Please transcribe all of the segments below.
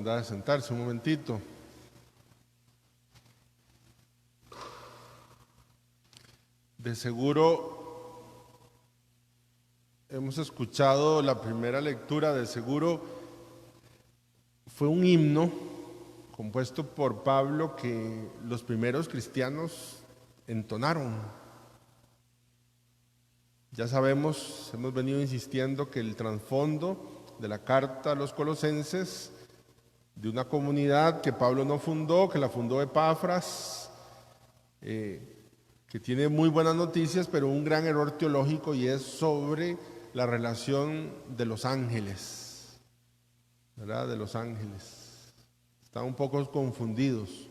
oportunidad de sentarse un momentito. De seguro hemos escuchado la primera lectura, de seguro fue un himno compuesto por Pablo que los primeros cristianos entonaron. Ya sabemos, hemos venido insistiendo que el trasfondo de la carta a los colosenses, de una comunidad que Pablo no fundó, que la fundó Epafras, que tiene muy buenas noticias, pero un gran error teológico, y es sobre la relación de los ángeles, ¿verdad? De los ángeles. Estaban un poco confundidos.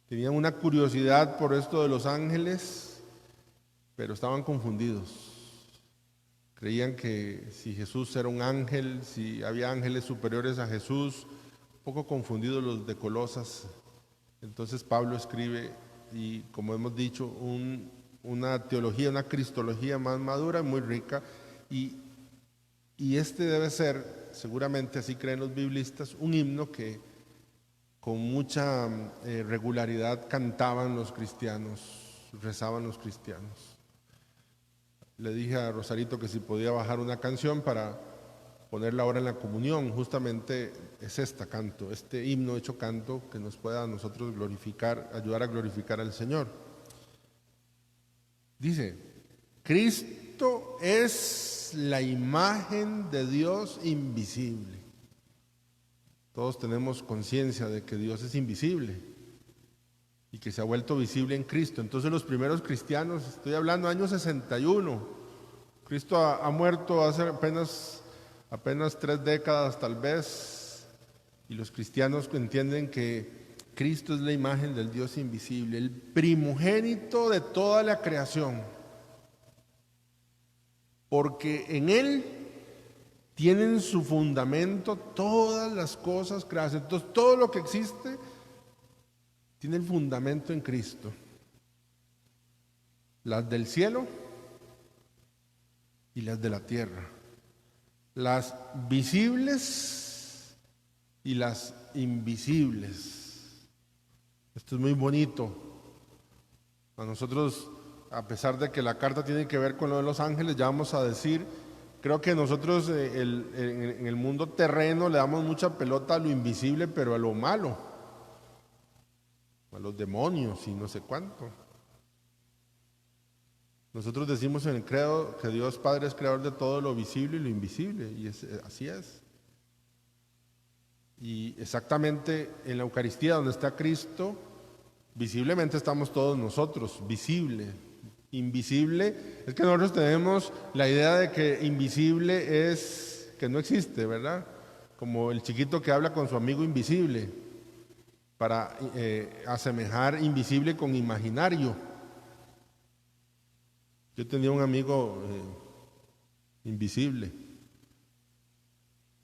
Tenían una curiosidad por esto de los ángeles, pero estaban confundidos. Creían que si Jesús era un ángel, si había ángeles superiores a Jesús, un poco confundidos los de Colosas. Entonces Pablo escribe, y como hemos dicho, una teología, una cristología más madura, muy rica, y este debe ser, seguramente así creen los biblistas, un himno que con mucha regularidad cantaban los cristianos, rezaban los cristianos. Le dije a Rosarito que si podía bajar una canción para ponerla ahora en la comunión. Justamente es este himno hecho canto, que nos pueda a nosotros glorificar, ayudar a glorificar al Señor. Dice: Cristo es la imagen de Dios invisible. Todos tenemos conciencia de que Dios es invisible y que se ha vuelto visible en Cristo. Entonces los primeros cristianos, estoy hablando año 61, Cristo ha muerto hace apenas 3 décadas tal vez, y los cristianos entienden que Cristo es la imagen del Dios invisible, el primogénito de toda la creación, porque en Él tienen su fundamento todas las cosas creadas. Entonces todo lo que existe tiene el fundamento en Cristo. Las del cielo y las de la tierra. Las visibles y las invisibles. Esto es muy bonito. A nosotros, a pesar de que la carta tiene que ver con lo de los ángeles, ya vamos a decir, creo que nosotros en el mundo terreno le damos mucha pelota a lo invisible, pero a lo malo, a los demonios y no sé cuánto. Nosotros decimos en el credo que Dios Padre es creador de todo lo visible y lo invisible, y así es. Y exactamente en la Eucaristía, donde está Cristo, visiblemente estamos todos nosotros, visible. Invisible, es que nosotros tenemos la idea de que invisible es que no existe, ¿verdad? Como el chiquito que habla con su amigo invisible, para asemejar invisible con imaginario. Yo tenía un amigo invisible,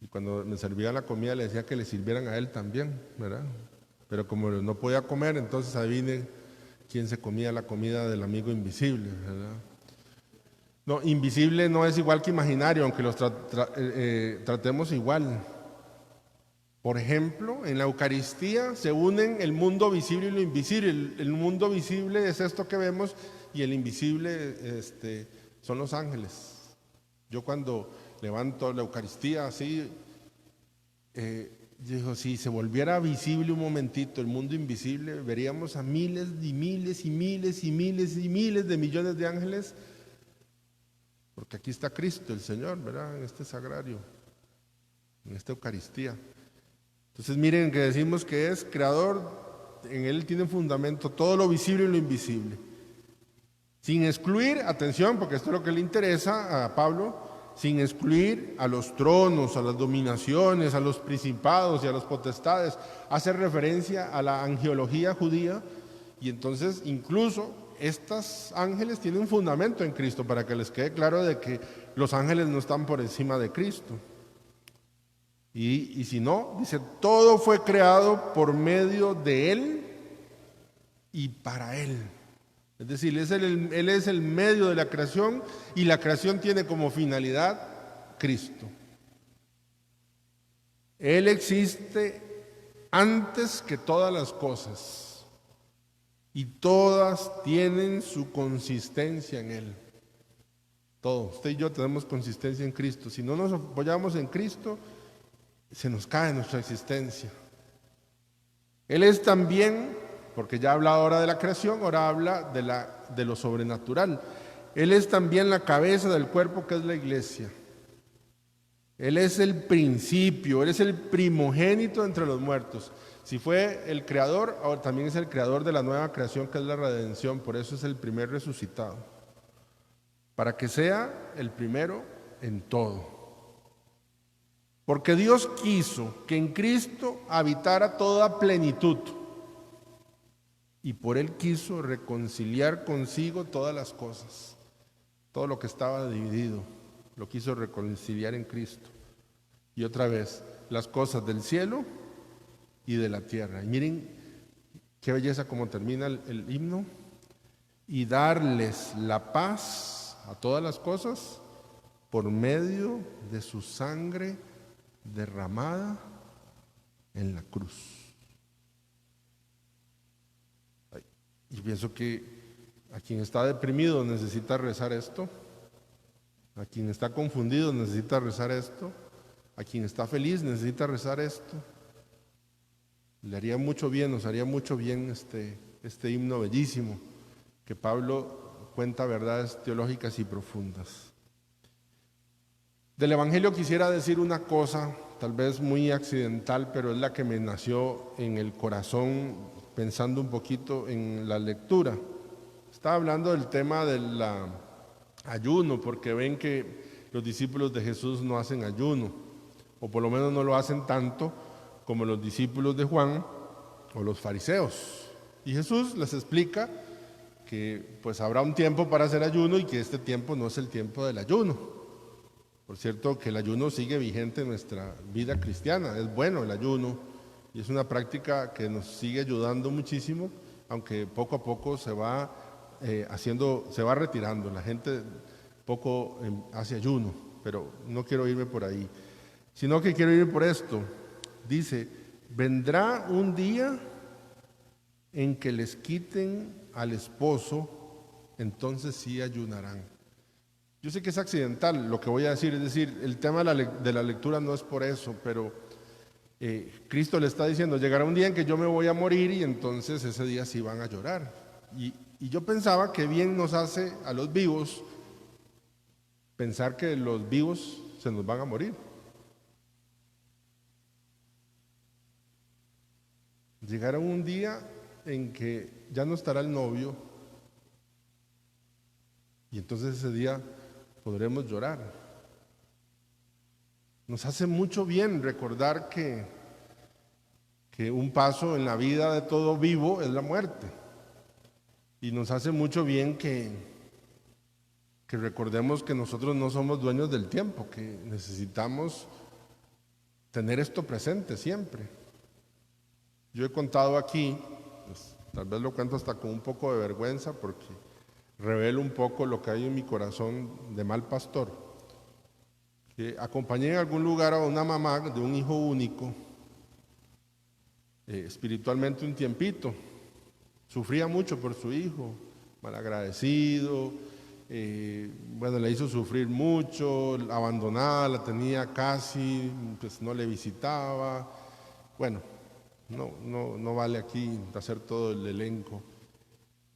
y cuando me servía la comida le decía que le sirvieran a él también, ¿verdad? Pero como no podía comer, entonces adivinen quién se comía la comida del amigo invisible, ¿verdad? No, invisible no es igual que imaginario, aunque los tratemos igual. Por ejemplo, en la Eucaristía se unen el mundo visible y lo invisible. El mundo visible es esto que vemos, y el invisible son los ángeles. Yo cuando levanto la Eucaristía así, digo, si se volviera visible un momentito el mundo invisible, veríamos a miles y miles y miles y miles y miles de millones de ángeles, porque aquí está Cristo el Señor, ¿verdad? En este sagrario, en esta Eucaristía. Entonces miren que decimos que es creador, en Él tiene fundamento todo lo visible y lo invisible. Sin excluir, atención, porque esto es lo que le interesa a Pablo, sin excluir a los tronos, a las dominaciones, a los principados y a las potestades. Hace referencia a la angelología judía, y entonces incluso estos ángeles tienen fundamento en Cristo, para que les quede claro de que los ángeles no están por encima de Cristo. Y si no, dice, todo fue creado por medio de Él y para Él. Es decir, Él es el medio de la creación, y la creación tiene como finalidad Cristo. Él existe antes que todas las cosas, y todas tienen su consistencia en Él. Todo, usted y yo tenemos consistencia en Cristo. Si no nos apoyamos en Cristo, se nos cae nuestra existencia. Él es también, porque ya ha hablado ahora de la creación, ahora habla de lo sobrenatural. Él es también la cabeza del cuerpo, que es la iglesia. Él es el principio, Él es el primogénito entre los muertos. Si fue el creador, ahora también es el creador de la nueva creación, que es la redención. Por eso es el primer resucitado, para que sea el primero en todo. Porque Dios quiso que en Cristo habitara toda plenitud, y por Él quiso reconciliar consigo todas las cosas. Todo lo que estaba dividido lo quiso reconciliar en Cristo. Y otra vez, las cosas del cielo y de la tierra. Y miren qué belleza como termina el himno. Y darles la paz a todas las cosas por medio de su sangre derramada en la cruz. Y pienso que a quien está deprimido necesita rezar esto, a quien está confundido necesita rezar esto, a quien está feliz necesita rezar esto. Le haría mucho bien, nos haría mucho bien este himno bellísimo, que Pablo cuenta verdades teológicas y profundas. Del Evangelio quisiera decir una cosa, tal vez muy accidental, pero es la que me nació en el corazón pensando un poquito en la lectura. Estaba hablando del tema del ayuno, porque ven que los discípulos de Jesús no hacen ayuno, o por lo menos no lo hacen tanto como los discípulos de Juan o los fariseos. Y Jesús les explica que pues habrá un tiempo para hacer ayuno y que este tiempo no es el tiempo del ayuno. Por cierto, que el ayuno sigue vigente en nuestra vida cristiana. Es bueno el ayuno y es una práctica que nos sigue ayudando muchísimo, aunque poco a poco se va retirando. La gente poco hace ayuno, pero no quiero irme por ahí, sino que quiero irme por esto. Dice, vendrá un día en que les quiten al esposo, entonces sí ayunarán. Yo sé que es accidental lo que voy a decir, es decir, el tema de la lectura no es por eso, pero Cristo le está diciendo, llegará un día en que yo me voy a morir y entonces ese día sí van a llorar. Y yo pensaba que bien nos hace a los vivos pensar que los vivos se nos van a morir. Llegará un día en que ya no estará el novio y entonces ese día podremos llorar. Nos hace mucho bien recordar que un paso en la vida de todo vivo es la muerte. Y nos hace mucho bien que recordemos que nosotros no somos dueños del tiempo, que necesitamos tener esto presente siempre. Yo he contado aquí, pues, tal vez lo cuento hasta con un poco de vergüenza porque revelo un poco lo que hay en mi corazón de mal pastor. Que acompañé en algún lugar a una mamá de un hijo único, espiritualmente un tiempito. Sufría mucho por su hijo, malagradecido, bueno, le hizo sufrir mucho, abandonada, la tenía casi, pues no le visitaba. Bueno, no vale aquí hacer todo el elenco.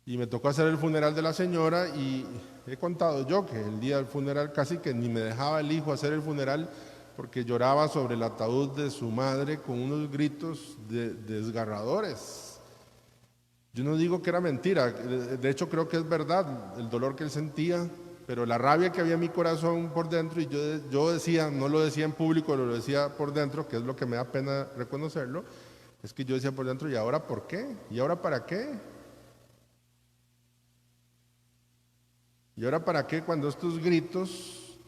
Y me tocó hacer el funeral de la señora y he contado yo que el día del funeral casi que ni me dejaba el hijo hacer el funeral porque lloraba sobre el ataúd de su madre con unos gritos desgarradores. Yo no digo que era mentira, de hecho creo que es verdad el dolor que él sentía, pero la rabia que había en mi corazón por dentro, y yo decía, no lo decía en público, lo decía por dentro, que es lo que me da pena reconocerlo, es que yo decía por dentro, ¿y ahora por qué? ¿Y ahora para qué? ¿Y ahora para qué cuando estos gritos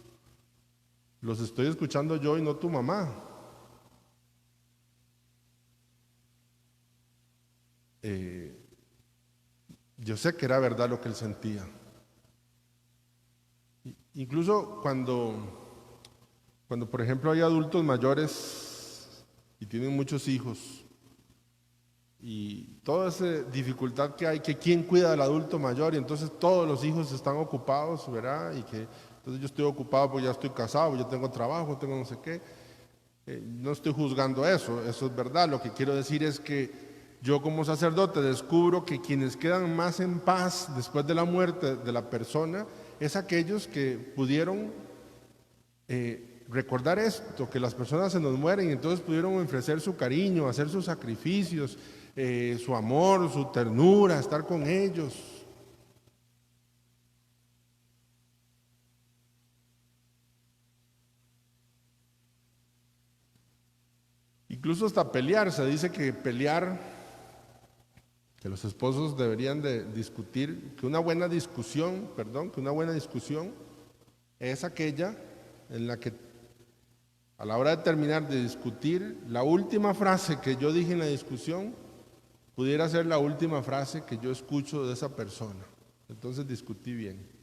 los estoy escuchando yo y no tu mamá? Yo sé que era verdad lo que él sentía. Incluso cuando por ejemplo hay adultos mayores y tienen muchos hijos, y toda esa dificultad que hay, que quién cuida al adulto mayor, y entonces todos los hijos están ocupados, ¿verdad? Y que entonces yo estoy ocupado porque ya estoy casado, yo tengo trabajo, tengo no sé qué. No estoy juzgando eso es verdad. Lo que quiero decir es que yo como sacerdote descubro que quienes quedan más en paz después de la muerte de la persona es aquellos que pudieron recordar esto, que las personas se nos mueren y entonces pudieron ofrecer su cariño, hacer sus sacrificios, su amor, su ternura, estar con ellos. Incluso hasta pelear, se dice que pelear, que los esposos deberían de discutir, que una buena discusión es aquella en la que a la hora de terminar de discutir, la última frase que yo dije en la discusión pudiera ser la última frase que yo escucho de esa persona. Entonces discutí bien.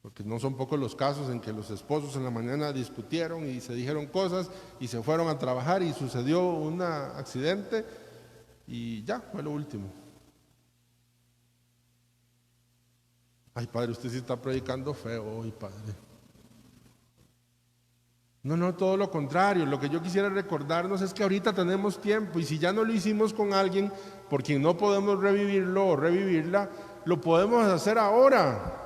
Porque no son pocos los casos en que los esposos en la mañana discutieron y se dijeron cosas y se fueron a trabajar y sucedió un accidente y ya, fue lo último. Ay, padre, usted sí está predicando feo hoy, padre. No, todo lo contrario. Lo que yo quisiera recordarnos es que ahorita tenemos tiempo y si ya no lo hicimos con alguien por quien no podemos revivirlo o revivirla, lo podemos hacer ahora.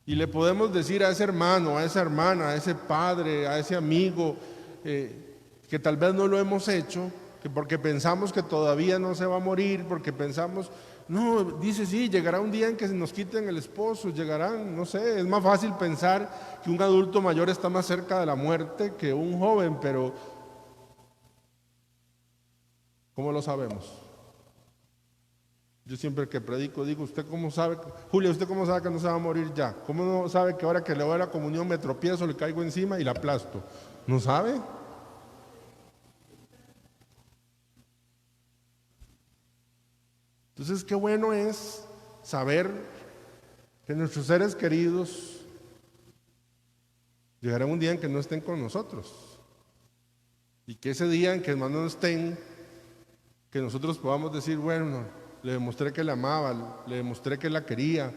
Y le podemos decir a ese hermano, a esa hermana, a ese padre, a ese amigo, que tal vez no lo hemos hecho, que porque pensamos que todavía no se va a morir, porque pensamos, no, dice sí, llegará un día en que se nos quiten el esposo, llegarán, no sé, es más fácil pensar que un adulto mayor está más cerca de la muerte que un joven, pero ¿cómo lo sabemos? Yo siempre que predico digo, ¿usted cómo sabe? Julia, ¿usted cómo sabe que no se va a morir ya? ¿Cómo no sabe que ahora que le voy a la comunión me tropiezo, le caigo encima y la aplasto? ¿No sabe? Entonces, qué bueno es saber que nuestros seres queridos llegarán un día en que no estén con nosotros. Y que ese día en que no estén, que nosotros podamos decir, bueno, le demostré que la amaba, le demostré que la quería,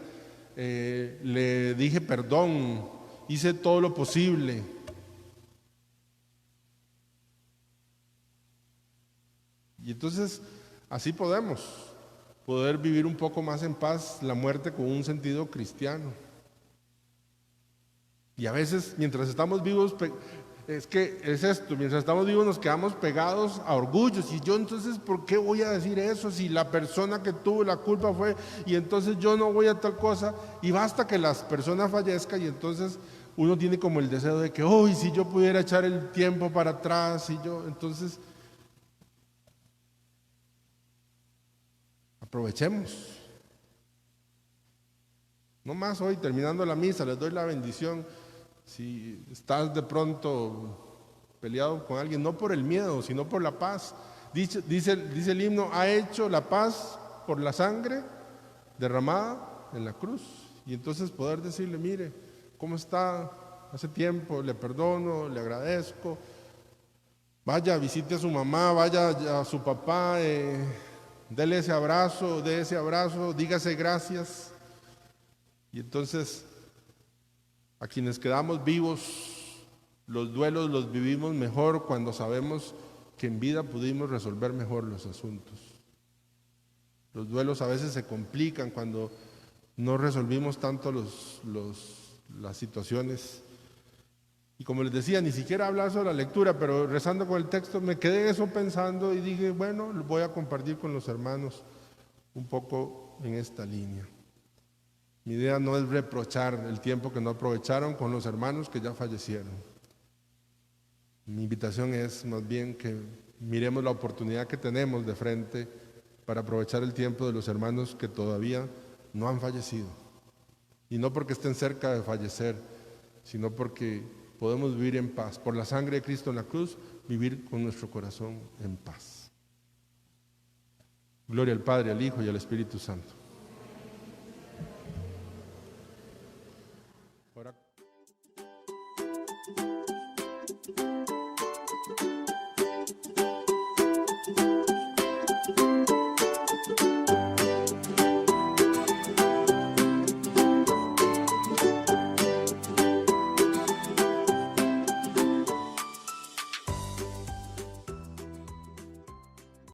le dije perdón, hice todo lo posible. Y entonces así poder vivir un poco más en paz la muerte con un sentido cristiano. Y a veces mientras estamos vivos, es que es esto, mientras estamos vivos nos quedamos pegados a orgullos. Y yo entonces, ¿por qué voy a decir eso? Si la persona que tuvo la culpa fue, y entonces yo no voy a tal cosa. Y basta que las personas fallezcan y entonces uno tiene como el deseo de que, uy, si yo pudiera echar el tiempo para atrás, y yo, entonces, aprovechemos. No más hoy, terminando la misa, les doy la bendición. Si estás de pronto peleado con alguien, no por el miedo, sino por la paz. Dice el himno, ha hecho la paz por la sangre derramada en la cruz. Y entonces poder decirle, mire, ¿cómo está? Hace tiempo, le perdono, le agradezco. Vaya, visite a su mamá, vaya a su papá, dé ese abrazo, dígase gracias. Y entonces, a quienes quedamos vivos, los duelos los vivimos mejor cuando sabemos que en vida pudimos resolver mejor los asuntos. Los duelos a veces se complican cuando no resolvimos tanto las situaciones. Y como les decía, ni siquiera hablar sobre la lectura, pero rezando con el texto me quedé en eso pensando y dije, bueno, lo voy a compartir con los hermanos un poco en esta línea. Mi idea no es reprochar el tiempo que no aprovecharon con los hermanos que ya fallecieron. Mi invitación es más bien que miremos la oportunidad que tenemos de frente para aprovechar el tiempo de los hermanos que todavía no han fallecido. Y no porque estén cerca de fallecer, sino porque podemos vivir en paz. Por la sangre de Cristo en la cruz, vivir con nuestro corazón en paz. Gloria al Padre, al Hijo y al Espíritu Santo.